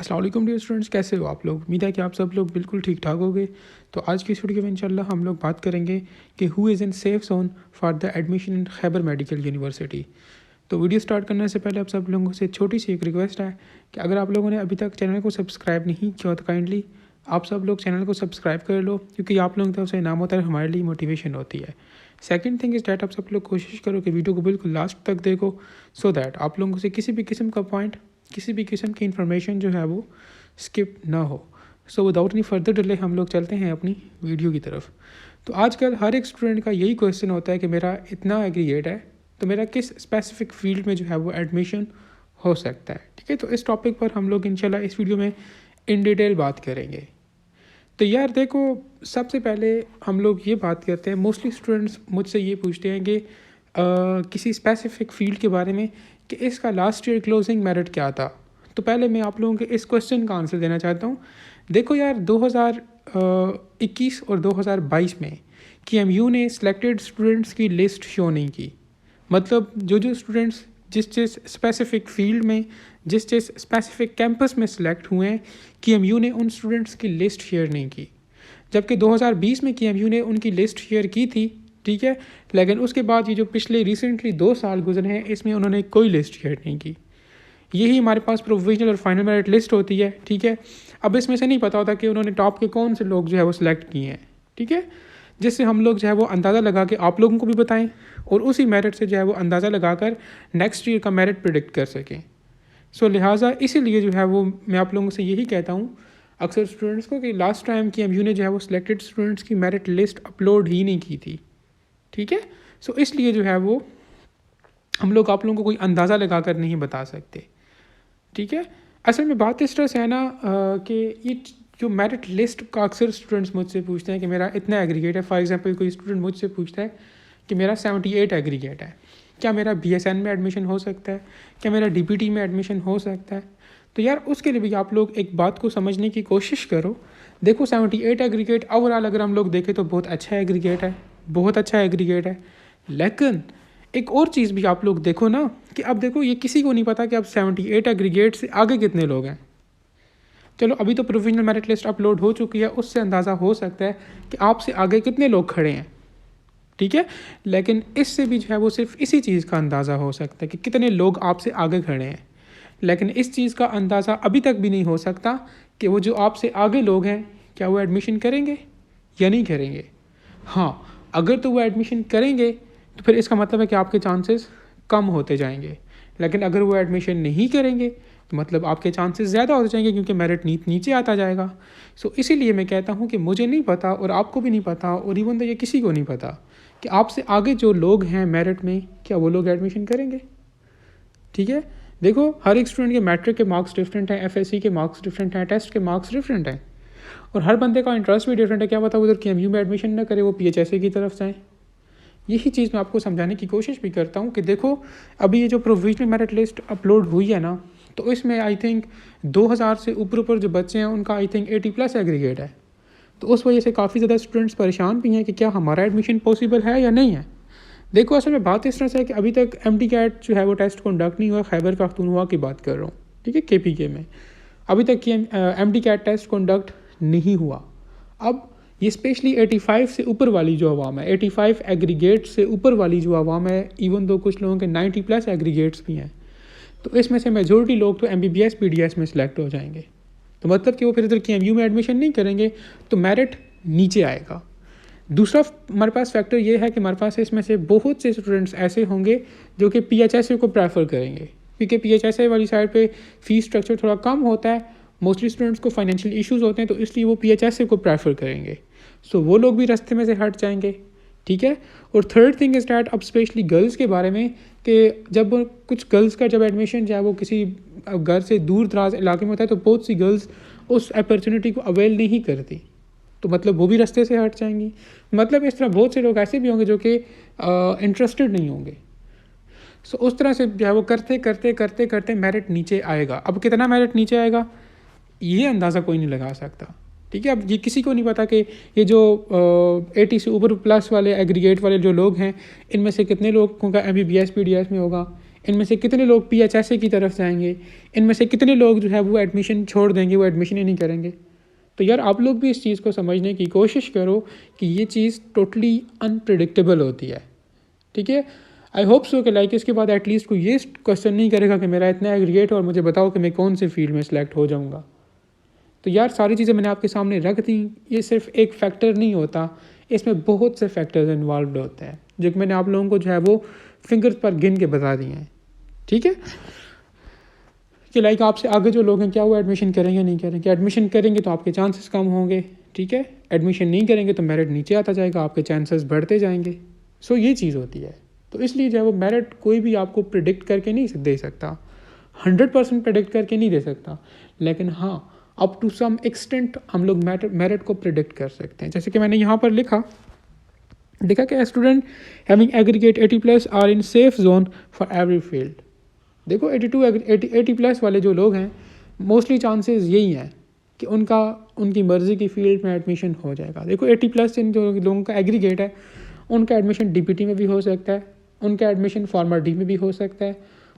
अस्सलाम वालेकुम dear students, कैसे हो आप लोग। उम्मीद है कि आप सब लोग बिल्कुल ठीक ठाक होंगे। तो आज की इस वीडियो में इंशाल्लाह हम लोग बात करेंगे कि who is in safe zone for the admission in Khyber medical university. तो वीडियो स्टार्ट करने से पहले आप सब लोगों से छोटी सी एक रिक्वेस्ट है कि अगर आप लोगों ने अभी तक चैनल को सब्सक्राइब नहीं किया तो काइंडली आप सब लोग चैनल को सब्सक्राइब कर लो, क्योंकि आप लोगों की तरफ से इनाम होता है, हमारे लिए मोटिवेशन होती है। सेकंड थिंग इज़ डैट आप सब लोग कोशिश करो कि वीडियो को बिल्कुल लास्ट तक देखो, सो दैट आप लोगों से किसी भी किस्म का पॉइंट, किसी भी किस्म की इन्फॉर्मेशन जो है वो स्किप ना हो। So without any further delay हम लोग चलते हैं अपनी वीडियो की तरफ। तो आजकल हर एक स्टूडेंट का यही क्वेश्चन होता है कि मेरा इतना एग्रीगेट है तो मेरा किस स्पेसिफिक फील्ड में जो है वो एडमिशन हो सकता है। ठीक है, तो इस टॉपिक पर हम लोग इंशाल्लाह इस वीडियो में इन डिटेल बात करेंगे। तो यार देखो, सबसे पहले हम लोग ये बात करते हैं, मोस्टली स्टूडेंट्स मुझसे ये पूछते हैं कि किसी स्पेसिफिक फील्ड के बारे में कि इसका लास्ट ईयर क्लोजिंग मेरिट क्या था। तो पहले मैं आप लोगों के इस क्वेश्चन का आंसर देना चाहता हूँ। देखो यार, 2021 और 2022 में KMU ने सिलेक्टेड स्टूडेंट्स की लिस्ट शो नहीं की। मतलब जो स्टूडेंट्स जिस स्पेसिफिक फील्ड में, जिस स्पेसिफिक कैंपस में सिलेक्ट हुए हैं, KMU ने उन स्टूडेंट्स की लिस्ट शेयर नहीं की। जबकि 2020 में KMU ने उनकी लिस्ट शेयर की थी, ठीक है, लेकिन उसके बाद ये जो पिछले रिसेंटली 2 साल गुजरे हैं इसमें उन्होंने कोई लिस्ट शेयर नहीं की। यही हमारे पास प्रोविजनल और फाइनल मेरिट लिस्ट होती है। ठीक है, अब इसमें से नहीं पता होता कि उन्होंने टॉप के कौन से लोग जो है वो सिलेक्ट किए हैं। ठीक है, जिससे हम लोग जो है वो अंदाज़ा लगा के आप लोगों को भी बताएं और उसी मेरिट से जो है वो अंदाज़ा लगा कर नेक्स्ट ईयर का मेरिट प्रिडिक्ट कर सकें। सो लिहाजा इसीलिए जो है वो मैं आप लोगों से यही कहता हूँ अक्सर स्टूडेंट्स को कि लास्ट टाइम KMU ने जो है वो सिलेक्टेड स्टूडेंट्स की मेरिट लिस्ट अपलोड ही नहीं की थी। ठीक है, सो इसलिए जो है वो हम लोग आप लोगों को कोई अंदाज़ा लगा कर नहीं बता सकते। ठीक है, असल में बात इस तरह से है ना कि ये जो मेरिट लिस्ट का अक्सर स्टूडेंट्स मुझसे पूछते हैं कि मेरा इतना एग्रीगेट है। फॉर एग्जांपल कोई स्टूडेंट मुझसे पूछता है कि मेरा 78 एग्रीगेट है, क्या मेरा BSN में एडमिशन हो सकता है, क्या मेरा DPT में एडमिशन हो सकता है। तो यार उसके लिए भी आप लोग एक बात को समझने की कोशिश करो। देखो 78 एग्रीगेट ओवरऑल अगर हम लोग देखें तो बहुत अच्छा एग्रीगेट है, बहुत अच्छा एग्रीगेट है। लेकिन एक और चीज़ भी आप लोग देखो ना कि अब देखो ये किसी को नहीं पता कि अब 78 एग्रीगेट से आगे कितने लोग हैं। चलो अभी तो प्रोविजनल मेरिट लिस्ट अपलोड हो चुकी है, उससे अंदाज़ा हो सकता है कि आपसे आगे कितने लोग खड़े हैं। ठीक है, लेकिन इससे भी जो है वो सिर्फ इसी चीज़ का अंदाज़ा हो सकता है कि कितने लोग आपसे आगे खड़े हैं। लेकिन इस चीज़ का अंदाज़ा अभी तक भी नहीं हो सकता कि वो जो आपसे आगे लोग हैं क्या वो एडमिशन करेंगे या नहीं करेंगे। हाँ, अगर तो वो एडमिशन करेंगे तो फिर इसका मतलब है कि आपके चांसेस कम होते जाएंगे, लेकिन अगर वो एडमिशन नहीं करेंगे तो मतलब आपके चांसेस ज़्यादा होते जाएंगे, क्योंकि मेरिट नीचे आता जाएगा। सो इसीलिए मैं कहता हूँ कि मुझे नहीं पता और आपको भी नहीं पता और इवन तो ये किसी को नहीं पता कि आपसे आगे जो लोग हैं मेरिट में क्या वो लोग एडमिशन करेंगे। ठीक है, देखो हर एक स्टूडेंट के मैट्रिक के मार्क्स डिफरेंट हैं, FSC के मार्क्स डिफरेंट हैं, टेस्ट के मार्क्स डिफरेंट हैं और हर बंदे का इंटरेस्ट भी डिफरेंट है। क्या पता उधर KMU में एडमिशन ना करे, वो PHSA की तरफ जाए। यही चीज़ मैं आपको समझाने की कोशिश भी करता हूँ कि देखो अभी ये जो प्रोविजनल मेरिट लिस्ट अपलोड हुई है ना, तो इसमें आई थिंक 2000 से ऊपर जो बच्चे हैं उनका आई थिंक 80+ एग्रीगेट है। तो उस वजह से काफ़ी ज़्यादा स्टूडेंट्स परेशान भी हैं कि क्या हमारा एडमिशन पॉसिबल है या नहीं है। देखो असल में बात इस तरह से है कि अभी तक MT-CAT जो है वो टेस्ट कंडक्ट नहीं हुआ। खैबर पख्तूनख्वा की बात कर रहा हूँ, ठीक है, KPK में अभी तक MT-CAT टेस्ट कंडक्ट नहीं हुआ। अब ये स्पेशली 85 से ऊपर वाली जो आवाम है, 85 एग्रीगेट से ऊपर वाली जो आवाम है, इवन दो कुछ लोगों के 90+ एग्रीगेट्स भी हैं, तो इसमें से मेजॉरिटी लोग तो MBBS PDS में सिलेक्ट हो जाएंगे। तो मतलब कि वो फिर इधर KMU में एडमिशन नहीं करेंगे तो मेरिट नीचे आएगा। दूसरा हमारे पास फैक्टर ये है कि हमारे पास इसमें से बहुत से स्टूडेंट्स ऐसे होंगे जो कि PHSA को प्रेफर करेंगे, क्योंकि PHSA वाली साइड पे फ़ीस स्ट्रक्चर थोड़ा कम होता है। मोस्टली स्टूडेंट्स को फाइनेंशियल इश्यूज़ होते हैं, तो इसलिए वो PHSA को प्रेफर करेंगे। सो वो लोग भी रास्ते में से हट जाएंगे। ठीक है, और थर्ड थिंग इज़ डैट अब स्पेशली गर्ल्स के बारे में कि जब कुछ गर्ल्स का जब एडमिशन जो है वो किसी घर से दूर दराज इलाके में होता है तो बहुत सी गर्ल्स उस अपॉर्चुनिटी को अवेल नहीं करती, तो मतलब वो भी रास्ते से हट जाएंगी। मतलब इस तरह बहुत से लोग ऐसे भी होंगे जो कि इंटरेस्टेड नहीं होंगे। सो उस तरह से जो है वो करते करते करते करते मेरिट नीचे आएगा। अब कितना मेरिट नीचे आएगा ये अंदाज़ा कोई नहीं लगा सकता। ठीक है, अब ये किसी को नहीं पता कि ये जो 80 से ऊपर प्लस वाले एग्रीगेट वाले जो लोग हैं, इनमें से कितने लोगों का MBBS PDS में होगा, इनमें से कितने लोग PHSA की तरफ जाएंगे, इनमें से कितने लोग जो है वो एडमिशन छोड़ देंगे, वो एडमिशन ही नहीं करेंगे। तो यार आप लोग भी इस चीज़ को समझने की कोशिश करो कि ये चीज़ टोटली अनप्रिडिक्टेबल होती है, ठीक है। आई होप सो कि लाइक इसके बाद एटलीस्ट कोई ये क्वेश्चन नहीं करेगा कि मेरा इतना एग्रीगेट और मुझे बताओ कि मैं कौन से फील्ड में सिलेक्ट हो जाऊँगा। तो यार सारी चीज़ें मैंने आपके सामने रख दी। ये सिर्फ एक फैक्टर नहीं होता, इसमें बहुत से फैक्टर्स इन्वॉल्व होते हैं जो कि मैंने आप लोगों को जो है वो फिंगर्स पर गिन के बता दिए हैं, ठीक है। कि लाइक आपसे आगे जो लोग हैं क्या वो एडमिशन करेंगे नहीं करेंगे, एडमिशन करेंगे तो आपके चांसेस कम होंगे, ठीक है। एडमिशन नहीं करेंगे तो मेरिट नीचे आता जाएगा, आपके चांसेस बढ़ते जाएंगे। सो ये चीज़ होती है। तो इसलिए जो है वो मेरिट कोई भी आपको प्रिडिक्ट करके नहीं दे सकता, 100% प्रिडिक्ट करके नहीं दे सकता, लेकिन हाँ अप टू सम एक्सटेंट हम लोग मेरिट को प्रिडिक्ट कर सकते हैं। जैसे कि मैंने यहाँ पर लिखा कि student having aggregate 80+ are in safe zone for every field. देखो 80+ वाले जो लोग हैं मोस्टली चांसेस यही हैं कि उनकी मर्ज़ी की फील्ड में एडमिशन हो जाएगा। देखो 80+ इन जो लोगों का एग्रीगेट है उनका एडमिशन DPT में भी हो सकता है, उनका एडमिशन फार्मा डी में भी हो सकता है,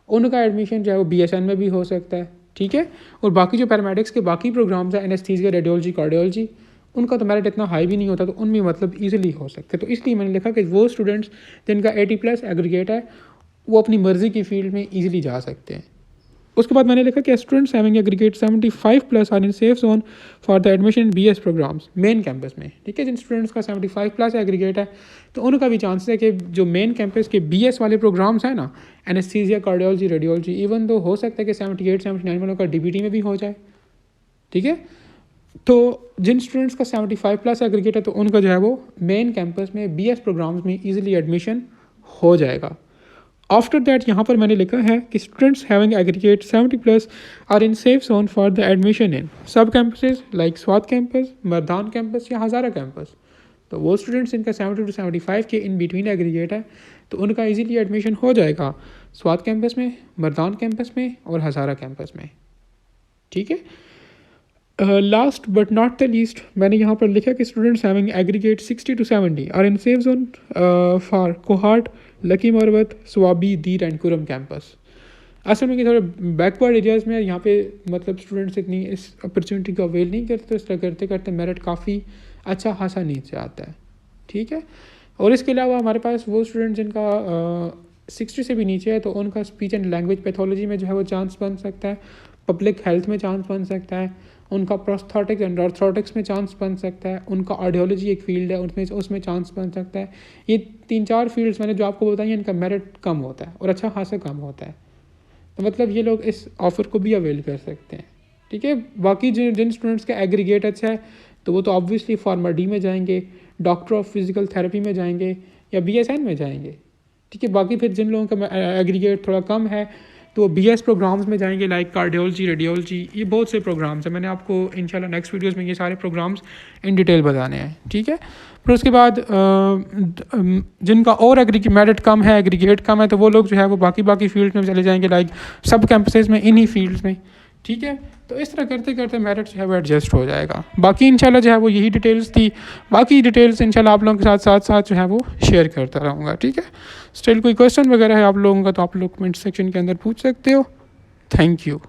उनका एडमिशन जो है वो BSN में भी हो सकता है, ठीक है। और बाकी जो पैरामेडिक्स के बाकी प्रोग्राम्स हैं, एनेस्थीसिया, रेडियोलॉजी, कार्डियोलॉजी, उनका तो मेरिट इतना हाई भी नहीं होता, तो उनमें मतलब ईजिली हो सकते। तो इसलिए मैंने लिखा कि वो स्टूडेंट्स जिनका 80+ एग्रीगेट है वो अपनी मर्ज़ी की फील्ड में ईजिली जा सकते हैं। उसके बाद मैंने लिखा कि students having aggregate 75+ are in safe zone for the admission in BS programmes main campus में, ठीक है। जिन स्टूडेंट्स का 75+ एग्रीगेट है तो उनका भी चांस है कि जो मेन कैंपस के BS वाले प्रोग्राम्स हैं ना, एनेस्थीसिया, कार्डियोलॉजी, रेडियोलॉजी, इवन तो हो सकता है कि 78-79 वालों का DPT में भी हो जाए, ठीक है। तो जिन स्टूडेंट्स का 75+ एग्रीगेट है तो उनका जो है वो मेन कैंपस में BS प्रोग्राम्स में ईजिली एडमिशन हो जाएगा। आफ्टर दैट यहाँ पर मैंने लिखा है कि students having aggregate 70+ are in safe zone for the admission in sub campuses like Swat campus, Mardan campus या हज़ारा कैंपस। तो वो स्टूडेंट्स जिनका 70 to 75 के इन बिटवीन एग्रीगेट है तो उनका इजीली एडमिशन हो जाएगा स्वात कैंपस में, मर्दान कैंपस में और हज़ारा कैंपस में, ठीक है। Last but not the least मैंने यहाँ पर लिखा कि students having aggregate 60 to 70 are in safe zone for Kohat, Lakki Marwat, Swabi, Dir and Kurram campus. असल में कि थोड़े बैकवर्ड एरियाज़ में यहाँ पे मतलब स्टूडेंट्स इतनी इस अपॉर्चुनिटी को अवेल नहीं करते, तो इस तरह करते करते मेरिट काफ़ी अच्छा खासा नीचे आता है, ठीक है। और इसके अलावा हमारे पास वो स्टूडेंट जिनका 60 से भी नीचे है तो उनका स्पीच एंड लैंग्वेज पैथोलॉजी में जो है वो चांस बन सकता है, पब्लिक हेल्थ में चांस बन सकता है, उनका प्रोस्थेटिक्स एंड ऑर्थोटिक्स में चांस बन सकता है, उनका ऑडियोलॉजी एक फील्ड है उसमें चांस बन सकता है। ये 3-4 फील्ड्स मैंने जो आपको बताई हैं इनका मेरिट कम होता है और अच्छा खासा कम होता है, तो मतलब ये लोग इस ऑफ़र को भी अवेल कर सकते हैं, ठीक है। बाकी जिन स्टूडेंट्स का एग्रीगेट अच्छा है तो वो तो ऑब्वियसली फार्मा डी में जाएंगे, डॉक्टर ऑफ फिजिकल थेरेपी में जाएंगे या BSN में जाएंगे, ठीक है। बाकी फिर जिन लोगों का एग्रीगेट थोड़ा कम है तो वो BS प्रोग्राम्स में जाएंगे लाइक कार्डियोलॉजी, रेडियोलॉजी, ये बहुत से प्रोग्राम्स हैं। मैंने आपको इंशाल्लाह नेक्स्ट वीडियोस में ये सारे प्रोग्राम्स इन डिटेल बताने हैं, ठीक है। फिर उसके बाद जिनका और मेरिट कम है, एग्रीगेट कम है, तो वो लोग जो है वो बाकी फील्ड में चले जाएंगे लाइक सब कैंपसेस में, इन्हीं फील्ड्स में, ठीक है। तो इस तरह करते करते मेरिट जो है वो एडजस्ट हो जाएगा। बाकी इंशाल्लाह जो है वो यही डिटेल्स थी, बाकी डिटेल्स इंशाल्लाह आप लोगों के साथ जो है वो शेयर करता रहूँगा, ठीक है। स्टिल कोई क्वेश्चन वगैरह है आप लोगों का तो आप लोग कमेंट सेक्शन के अंदर पूछ सकते हो। Thank you.